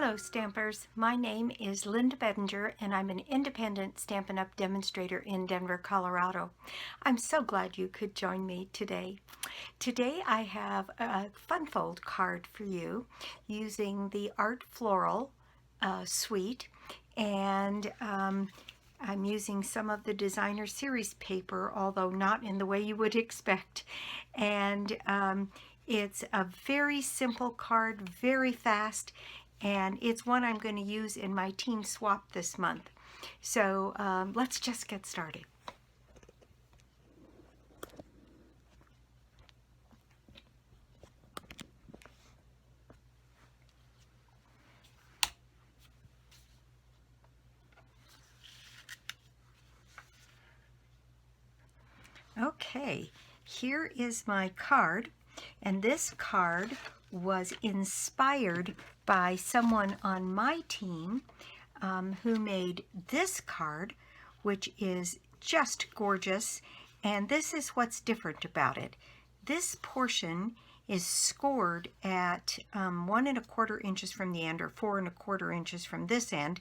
Hello Stampers, my name is Linda Bedinger and I'm an independent Stampin' Up! Demonstrator in Denver, Colorado. I'm so glad you could join me today. Today I have a fun fold card for you using the Art Floral suite, and I'm using some of the designer series paper, although not in the way you would expect. And it's a very simple card, very fast, and it's one I'm going to use in my team swap this month. So let's just get started. Okay, here is my card, and this card was inspired by someone on my team who made this card, which is just gorgeous. And this is what's different about it. This portion is scored at 1 1/4 inches from the end, or 4 1/4 inches from this end,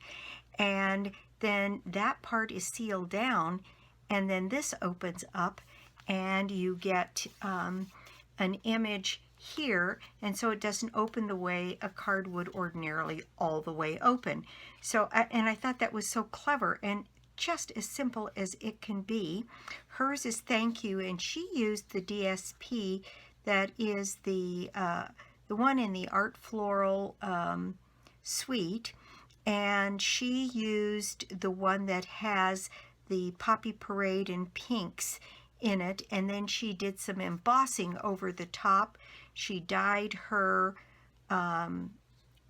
and then that part is sealed down, and then this opens up and you get an image here, and so it doesn't open the way a card would ordinarily all the way open. So and I thought that was so clever and just as simple as it can be. Hers is thank you, and she used the DSP that is the one in the Art Floral suite, and she used the one that has the Poppy Parade and pinks in it, and then she did some embossing over the top. She dyed her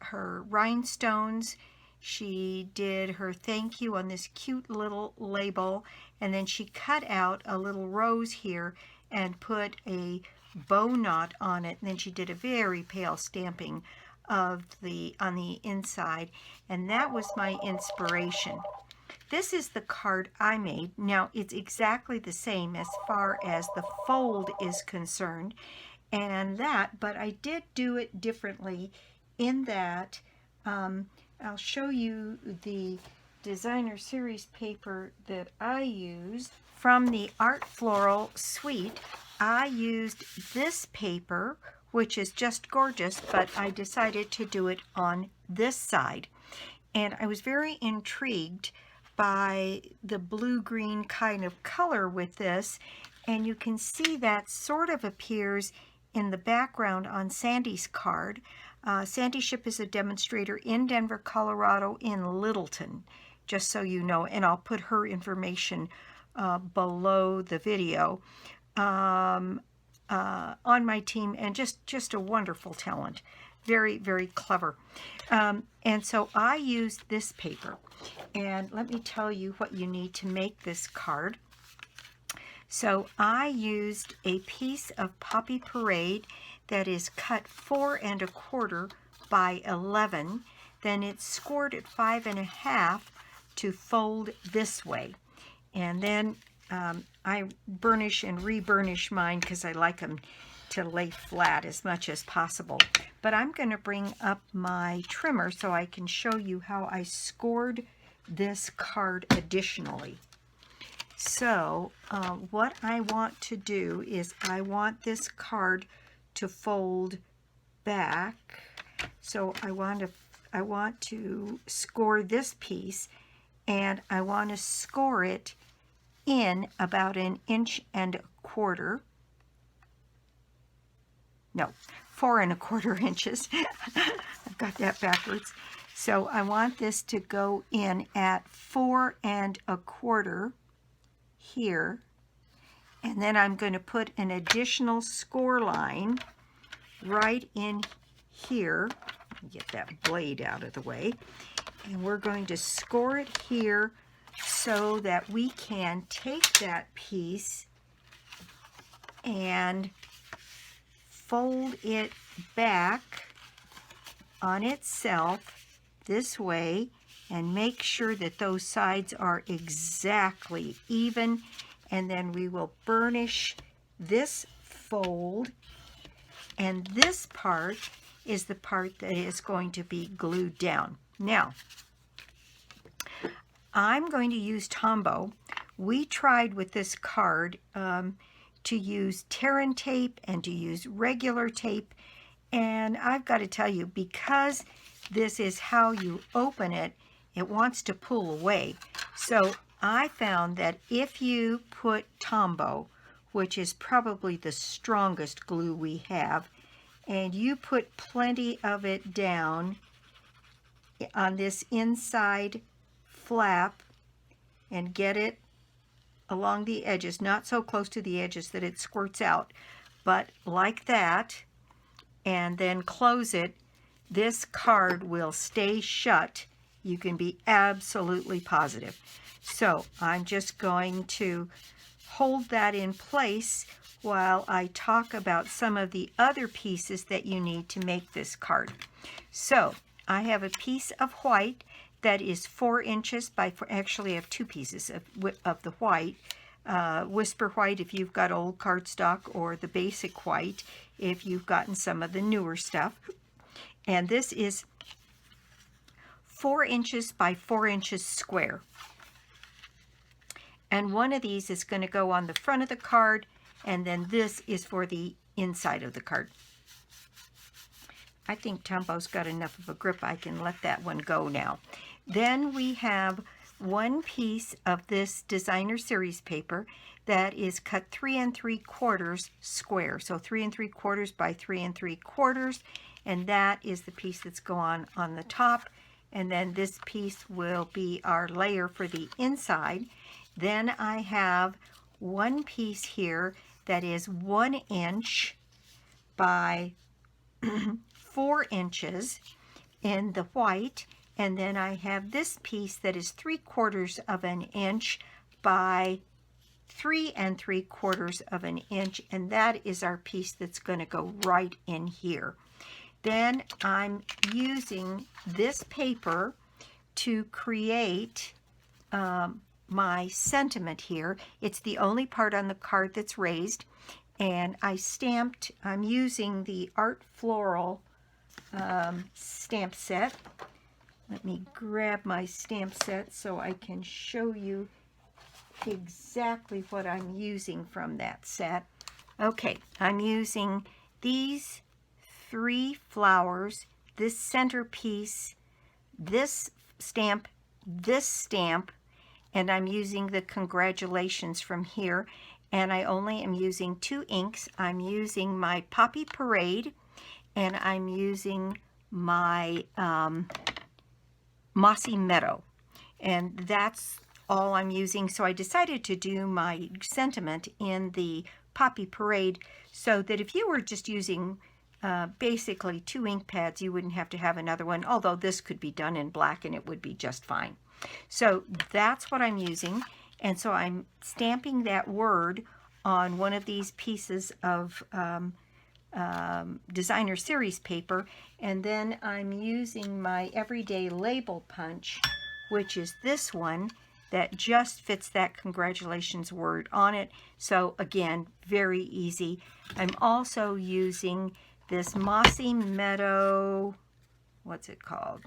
rhinestones. She did her thank you on this cute little label, and then she cut out a little rose here and put a bow knot on it, and then she did a very pale stamping of on the inside, and that was my inspiration. This is the card I made. Now, it's exactly the same as far as the fold is concerned, but I did do it differently in that I'll show you the designer series paper that I used from the Art Floral suite. I used this paper, which is just gorgeous, but I decided to do it on this side. And I was very intrigued by the blue-green kind of color with this, and you can see that sort of appears in the background on Sandy's card. Sandy Shipp is a demonstrator in Denver, Colorado, in Littleton, just so you know, and I'll put her information below the video, on my team, and just a wonderful talent. Very, very clever. And so I used this paper, and let me tell you what you need to make this card. So I used a piece of Poppy Parade that is cut 4 1/4 by 11. Then it's scored at 5 1/2 to fold this way. And then I burnish and re-burnish mine because I like them to lay flat as much as possible. But I'm going to bring up my trimmer so I can show you how I scored this card additionally. So what I want to do is I want this card to fold back. So I want to score this piece, and I want to score it in about 1 1/4 inches. No, 4 1/4 inches. I've got that backwards. So I want this to go in at 4 1/4 here, and then I'm going to put an additional score line right in here. Get that blade out of the way, and we're going to score it here so that we can take that piece and fold it back on itself this way, and make sure that those sides are exactly even, and then we will burnish this fold, and this part is the part that is going to be glued down. Now, I'm going to use Tombow. We tried with this card to use tear and tape and to use regular tape, and I've got to tell you, because this is how you open it, it wants to pull away. So I found that if you put Tombow, which is probably the strongest glue we have, and you put plenty of it down on this inside flap and get it along the edges, not so close to the edges that it squirts out, but like that, and then close it, this card will stay shut. You can be absolutely positive. So I'm just going to hold that in place while I talk about some of the other pieces that you need to make this card. So I have a piece of white that is 4 inches by 4. Actually, I have 2 pieces of the white. Whisper white if you've got old cardstock, or the basic white if you've gotten some of the newer stuff. And this is 4 inches by 4 inches square. And one of these is going to go on the front of the card, and then this is for the inside of the card. I think Tombow's got enough of a grip. I can let that one go now. Then we have one piece of this designer series paper that is cut 3 3/4 square. So 3 3/4 by 3 3/4, and that is the piece that's going on the top. And then this piece will be our layer for the inside. Then I have one piece here that is 1 inch by 4 inches in the white, and then I have this piece that is 3/4 of an inch by 3 3/4 of an inch, and that is our piece that's going to go right in here. Then I'm using this paper to create my sentiment here. It's the only part on the card that's raised, and I'm using the Art Floral stamp set. Let me grab my stamp set so I can show you exactly what I'm using from that set. Okay, I'm using these 3 flowers, this centerpiece, this stamp, and I'm using the congratulations from here, and I only am using 2 inks. I'm using my Poppy Parade, and I'm using my Mossy Meadow, and that's all I'm using. So I decided to do my sentiment in the Poppy Parade, so that if you were just using basically 2 ink pads, you wouldn't have to have another one, although this could be done in black and it would be just fine. So that's what I'm using, and so I'm stamping that word on one of these pieces of designer series paper, and then I'm using my everyday label punch, which is this one that just fits that congratulations word on it. So again, very easy. I'm also using this Mossy Meadow, what's it called?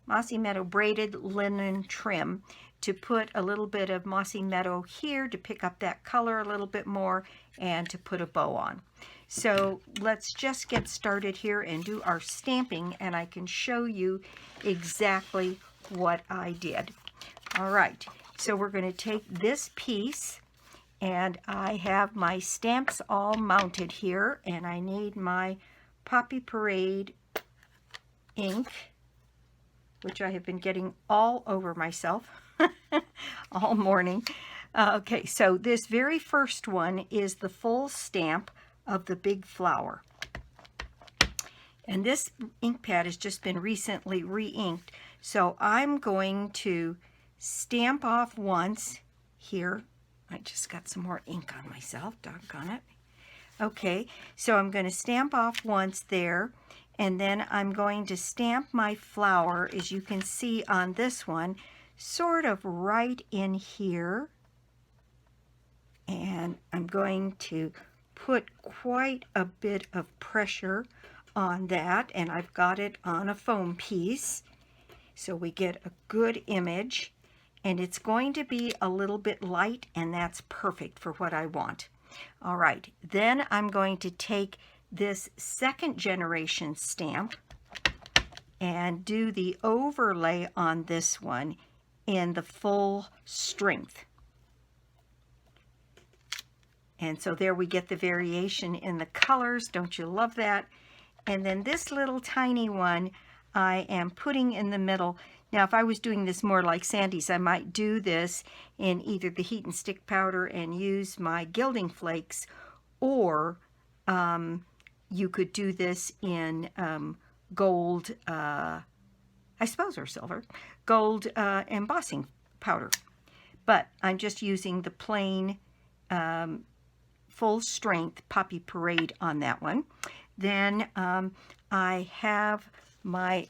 Mossy Meadow braided linen trim, to put a little bit of Mossy Meadow here to pick up that color a little bit more, and to put a bow on. So let's just get started here and do our stamping, and I can show you exactly what I did. All right, so we're going to take this piece, and I have my stamps all mounted here, and I need my Poppy Parade ink, which I have been getting all over myself all morning. Okay, so this very first one is the full stamp of the big flower. And this ink pad has just been recently re-inked, so I'm going to stamp off once here. I just got some more ink on myself, doggone it. Okay, so I'm going to stamp off once there, and then I'm going to stamp my flower, as you can see on this one, sort of right in here. And I'm going to put quite a bit of pressure on that, and I've got it on a foam piece, so we get a good image, and it's going to be a little bit light, and that's perfect for what I want. All right, then I'm going to take this second generation stamp and do the overlay on this one in the full strength. And so there we get the variation in the colors. Don't you love that? And then this little tiny one I am putting in the middle. Now, if I was doing this more like Sandy's, I might do this in either the heat and stick powder and use my gilding flakes, or you could do this in gold, I suppose, or silver, gold embossing powder. But I'm just using the plain full strength Poppy Parade on that one. Then I have my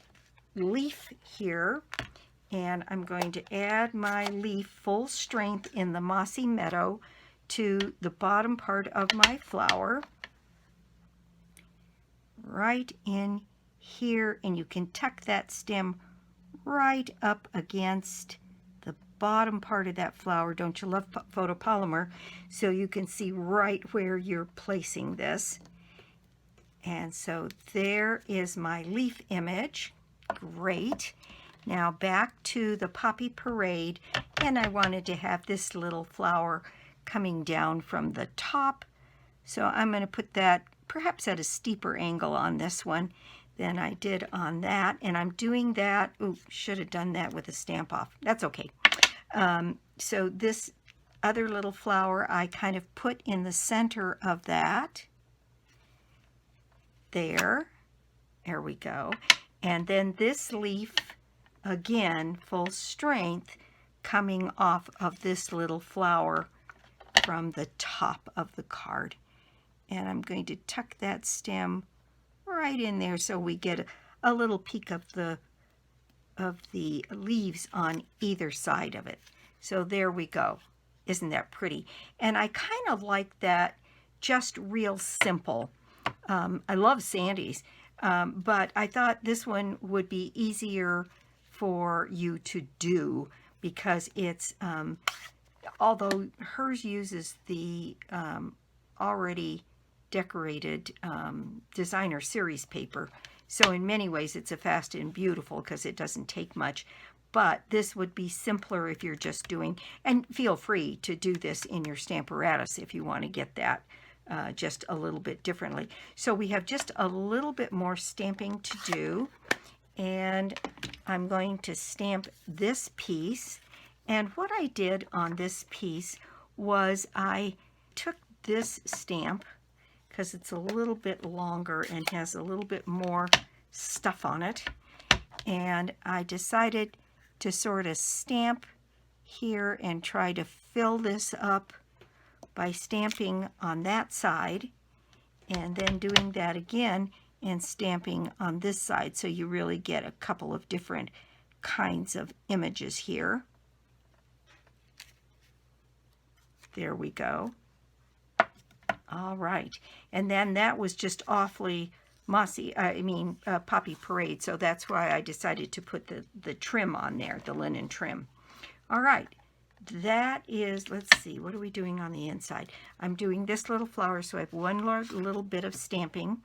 leaf here, and I'm going to add my leaf full strength in the Mossy Meadow to the bottom part of my flower, right in here, and you can tuck that stem right up against the bottom part of that flower. Don't you love photopolymer? So you can see right where you're placing this. And so there is my leaf image. Great. Now back to the Poppy Parade, and I wanted to have this little flower coming down from the top. So I'm going to put that perhaps at a steeper angle on this one than I did on that. And I'm doing that, ooh, should have done that with a stamp off. That's okay. So this other little flower I kind of put in the center of that. There we go. And then this leaf, again, full strength, coming off of this little flower from the top of the card. And I'm going to tuck that stem right in there so we get a little peek of the leaves on either side of it. So there we go. Isn't that pretty? And I kind of like that, just real simple. I love Sandy's, but I thought this one would be easier for you to do because it's, although hers uses the already decorated designer series paper, so in many ways it's a fast and beautiful because it doesn't take much. But this would be simpler if you're just doing, and feel free to do this in your Stamparatus if you want to get that just a little bit differently. So we have just a little bit more stamping to do, and I'm going to stamp this piece. And what I did on this piece was I took this stamp, because it's a little bit longer and has a little bit more stuff on it, and I decided to sort of stamp here and try to fill this up by stamping on that side and then doing that again and stamping on this side, so you really get a couple of different kinds of images here. There we go. All right, and then that was just awfully mossy, Poppy Parade, so that's why I decided to put the trim on there, the linen trim. All right, that is, let's see, what are we doing on the inside? I'm doing this little flower, so I have one little bit of stamping,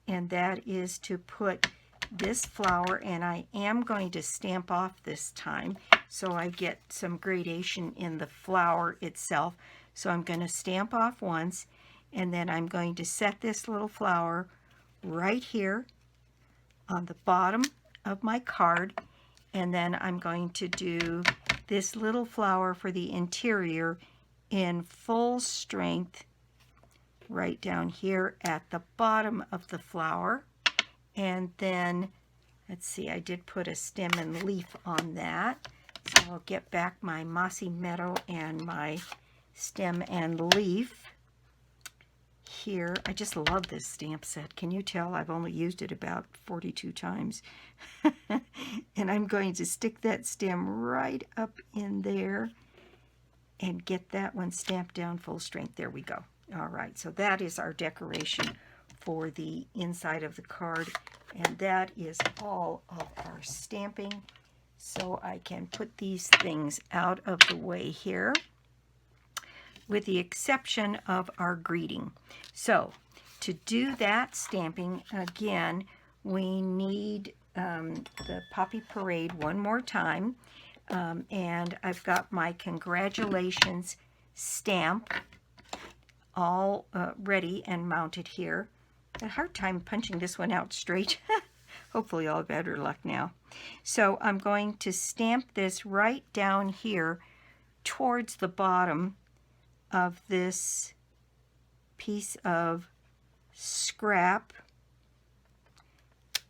and that is to put this flower, and I am going to stamp off this time so I get some gradation in the flower itself. So I'm going to stamp off once, and then I'm going to set this little flower right here on the bottom of my card, and then I'm going to do this little flower for the interior in full strength right down here at the bottom of the flower. And then, let's see, I did put a stem and leaf on that, so I'll get back my Mossy Meadow and my stem and leaf here. I just love this stamp set. Can you tell I've only used it about 42 times? And I'm going to stick that stem right up in there and get that one stamped down full strength. There we go. All right, so that is our decoration for the inside of the card. And that is all of our stamping. So I can put these things out of the way here, with the exception of our greeting. So to do that stamping, again, we need the Poppy Parade one more time. And I've got my congratulations stamp all ready and mounted here. I had a hard time punching this one out straight. Hopefully I'll have better luck now. So I'm going to stamp this right down here towards the bottom of this piece of scrap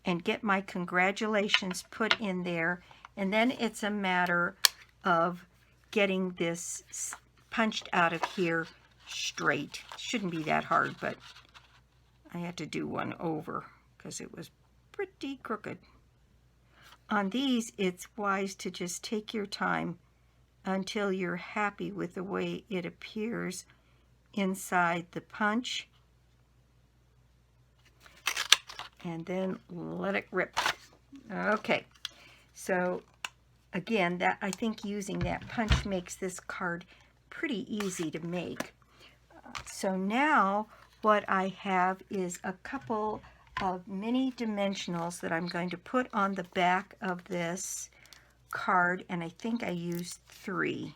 and get my congratulations put in there. And then it's a matter of getting this punched out of here straight. Shouldn't be that hard, but I had to do one over because it was pretty crooked. On these, it's wise to just take your time until you're happy with the way it appears inside the punch, and then let it rip. Okay, so again, that I think using that punch makes this card pretty easy to make. So now what I have is a couple of mini dimensionals that I'm going to put on the back of this card, and I think I used 3.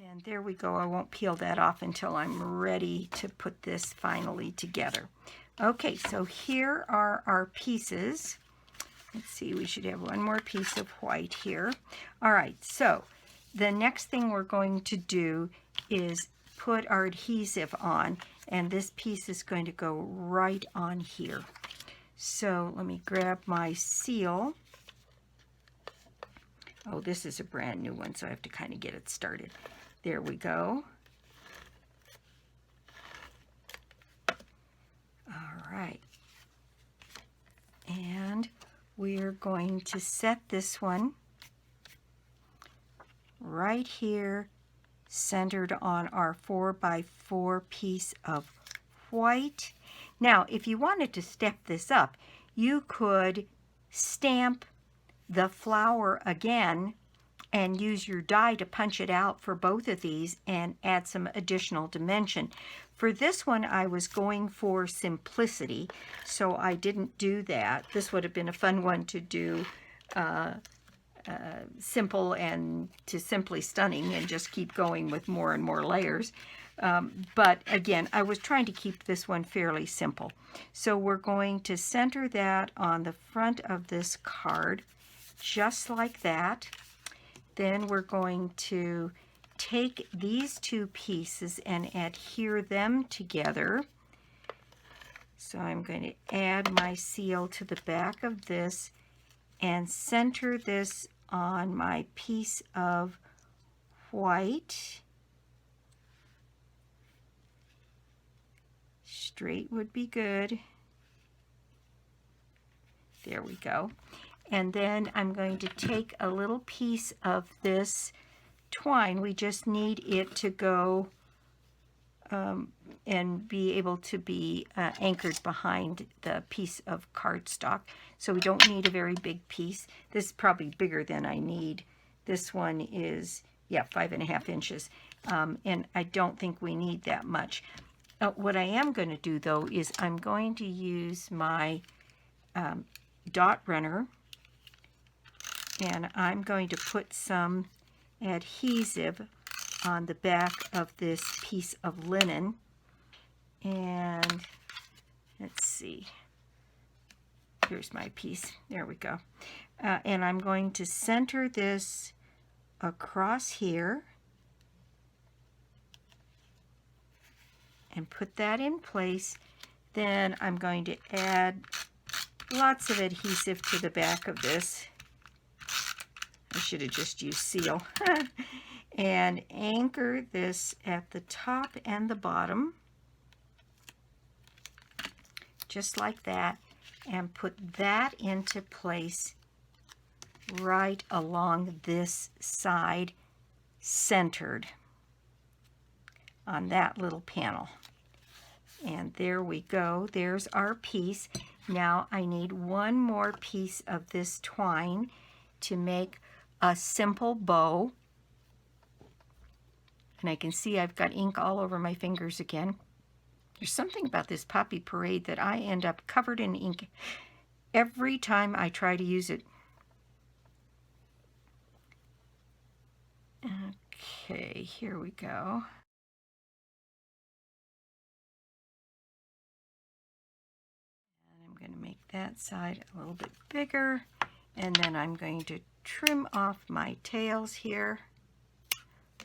And there we go. I won't peel that off until I'm ready to put this finally together. Okay, so here are our pieces. Let's see, we should have one more piece of white here. All right, so the next thing we're going to do is put our adhesive on, and this piece is going to go right on here. So let me grab my seal. Oh, this is a brand new one, so I have to kind of get it started. There we go. All right. And we're going to set this one right here, centered on our 4x4 piece of white. Now, if you wanted to step this up, you could stamp the flower again and use your die to punch it out for both of these and add some additional dimension. For this one, I was going for simplicity, so I didn't do that. This would have been a fun one to do simple and to simply stunning and just keep going with more and more layers. But again, I was trying to keep this one fairly simple. So we're going to center that on the front of this card, just like that. Then we're going to take these two pieces and adhere them together. So I'm going to add my seal to the back of this and center this on my piece of white. Straight would be good. There we go. And then I'm going to take a little piece of this twine. We just need it to go and be able to be anchored behind the piece of cardstock. So we don't need a very big piece. This is probably bigger than I need. This one is, yeah, 5.5 inches. And I don't think we need that much. What I am going to do, though, is I'm going to use my dot runner, and I'm going to put some adhesive on the back of this piece of linen. And let's see, here's my piece. There we go. And I'm going to center this across here and put that in place. Then I'm going to add lots of adhesive to the back of this. I should have just used seal. And anchor this at the top and the bottom, just like that, and put that into place right along this side, centered on that little panel. And there we go. There's our piece. Now I need one more piece of this twine to make a simple bow. And I can see I've got ink all over my fingers again. There's something about this Poppy Parade that I end up covered in ink every time I try to use it. Okay, here we go. And I'm going to make that side a little bit bigger. And then I'm going to trim off my tails here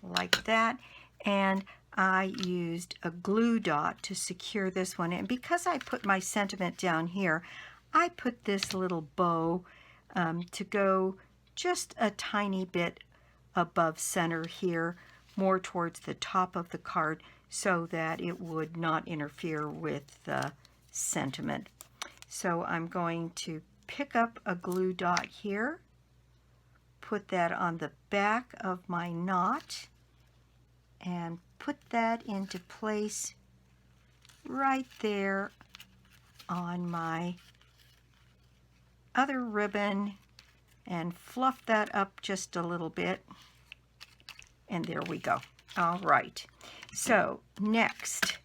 like that. And I used a glue dot to secure this one. And because I put my sentiment down here, I put this little bow to go just a tiny bit above center here, more towards the top of the card, so that it would not interfere with the sentiment. So I'm going to pick up a glue dot here, put that on the back of my knot, and put that into place right there on my other ribbon, and fluff that up just a little bit. And there we go. All right. So next,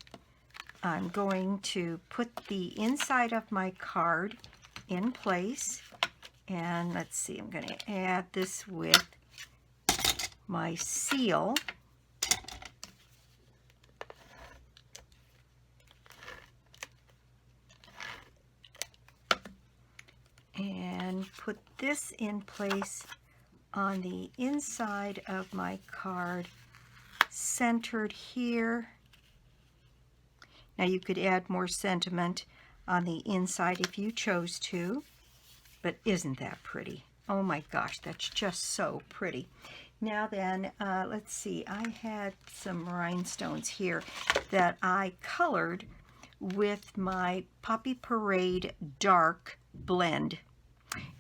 I'm going to put the inside of my card in place. And let's see, I'm going to add this with my seal. And put this in place on the inside of my card, centered here. Now you could add more sentiment on the inside if you chose to, but isn't that pretty? Oh my gosh, that's just so pretty. Now then, let's see, I had some rhinestones here that I colored with my Poppy Parade Dark blend.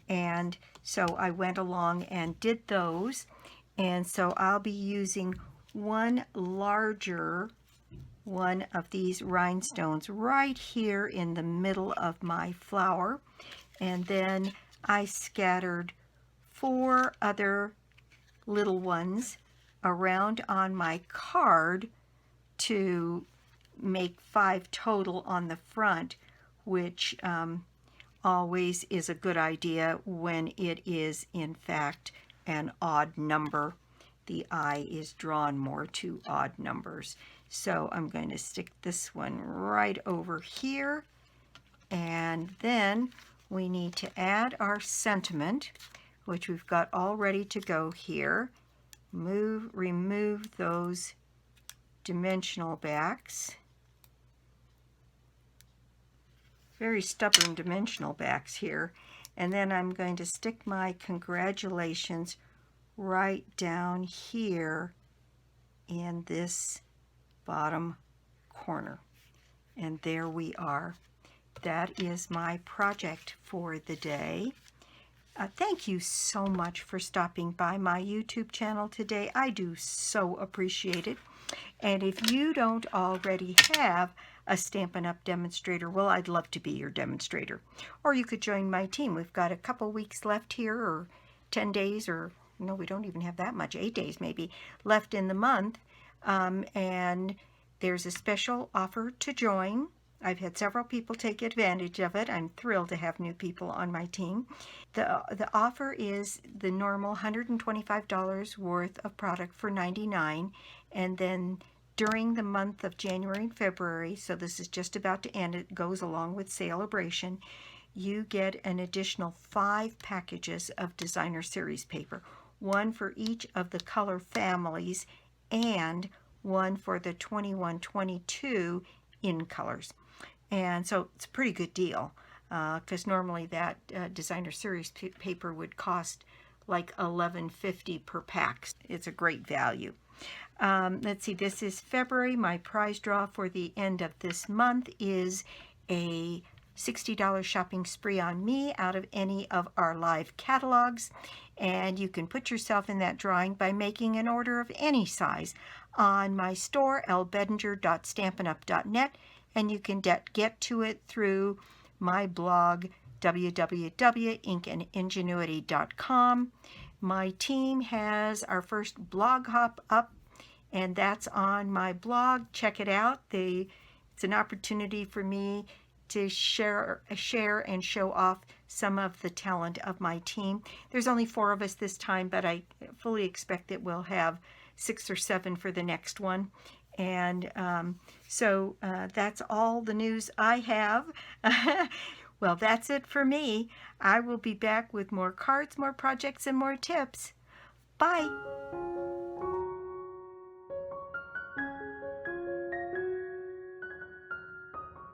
And so I went along and did those. And so I'll be using one larger one of these rhinestones right here in the middle of my flower. And then I scattered 4 other little ones around on my card to make 5 total on the front, which always is a good idea when it is in fact an odd number. The eye is drawn more to odd numbers. So I'm going to stick this one right over here, and then we need to add our sentiment, which we've got all ready to go here. Remove those dimensional backs. Very stubborn dimensional backs here. And then I'm going to stick my congratulations right down here in this bottom corner. And there we are. That is my project for the day. Thank you so much for stopping by my YouTube channel today. I do so appreciate it. And if you don't already have a Stampin' Up! Demonstrator, well, I'd love to be your demonstrator. Or you could join my team. We've got a couple weeks left here, or 10 days, or no, we don't even have that much, 8 days maybe, left in the month. And there's a special offer to join. I've had several people take advantage of it. I'm thrilled to have new people on my team. The offer is the normal $125 worth of product for $99, and then during the month of January and February, so this is just about to end, it goes along with Celebration, you get an additional 5 packages of designer series paper, one for each of the color families and one for the 21-22 in colors. And so it's a pretty good deal, because normally that designer series paper would cost like $11.50 per pack. It's a great value. Let's see, this is February. My prize draw for the end of this month is a $60 shopping spree on me out of any of our live catalogs. And you can put yourself in that drawing by making an order of any size on my store, lbedinger.stampinup.net. and you can get to it through my blog, www.ingenuity.com. My team has our first blog hop up, and that's on my blog. Check it out. It's an opportunity for me to share and show off some of the talent of my team. There's only 4 of us this time, but I fully expect that we'll have 6 or 7 for the next one. And so that's all the news I have. Well, that's it for me. I will be back with more cards, more projects, and more tips. Bye.